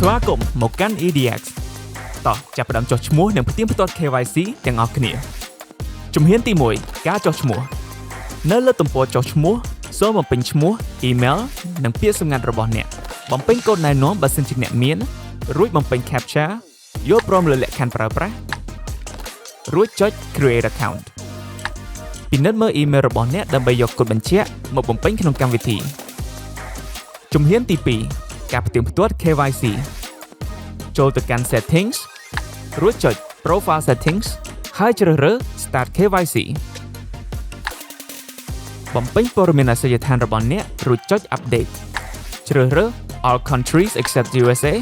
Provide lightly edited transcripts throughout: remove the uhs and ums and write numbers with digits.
ស្វាគមន៍មកកាន់ EDX តោះចាប់ផ្ដើមចុះឈ្មោះនិងផ្ទៀងផ្ទាត់ KYC ទាំងអស់គ្នាជំហានទី1ការចុះឈ្មោះនៅលើទំព័រចុះឈ្មោះសូមបំពេញឈ្មោះ email និងពាក្យសម្ងាត់របស់អ្នកបំពេញកូដណែនាំបើសិនជាអ្នកមានរួចបំពេញ captcha យល់ព្រមលើលក្ខខណ្ឌប្រើប្រាស់រួចចុច create account ពិនិត្យមើល email របស់អ្នកដើម្បីយកកូដបញ្ជាក់មកបំពេញក្នុងកម្មវិធីជំហានទី2ការផ្ទៀងផ្ទាត់ KYC ចូលទៅកាន់ settings រួចចុច profile settings ហើយជ្រើសរើស start KYC បំពេញព័ត៌មានអាសយដ្ឋានរបស់អ្នករួចចុច update ជ្រើសរើស all countries except USA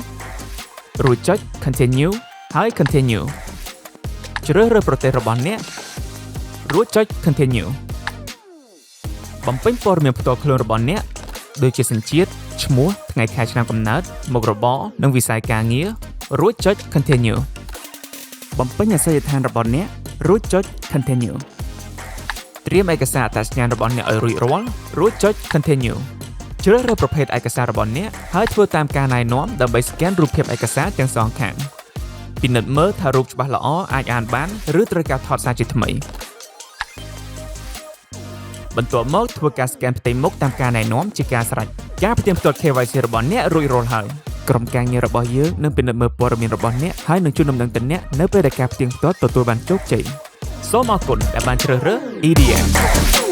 រួចចុច continue ហើយ continue ជ្រើសរើសប្រទេសរបស់អ្នករួចចុច continue បំពេញព័ត៌មានផ្ទាល់ខ្លួនរបស់អ្នកដូចជាសញ្ជាតិឈ្មោះថ្ងៃខែឆ្នាំកំណើតមុខរបរនិងវិស័យការងាររួចចុច continue បំពេញអាសយដ្ឋានរបស់អ្នករួចចុច continue ត្រៀមឯកសារអត្តសញ្ញាណរបស់អ្នកឲ្យរួចរាល់រួចចុច continue ជ្រើសរើសប្រភេទឯកសាររបស់អ្នកហើយធ្វើតាមការណែនាំដើម្បី scan រូបភាពឯកសារទាំងសងខាងពិនិត្យមើលថារូបច្បាស់ល្អអាចអានបានឬត្រូវការថតសារជាថ្មីបន្ទាប់មកធ្វើការ scan ផ្ទៃមុខតាមការណែនាំជាការស្រេចការផ្ទៀងផ្ទាត់ KYC របស់អ្នករួចរាល់ហើយក្រុមការងាររបស់យើងនឹងពិនិត្យមើលព័ត៌មានរបស់អ្នកហើយនឹងជូនដំណឹងទៅអ្នកនៅពេលដែលការផ្ទៀងផ្ទាត់ទទួលបានជោគជ័យសូមអរគុណដែលបានជ្រើសរើស EDX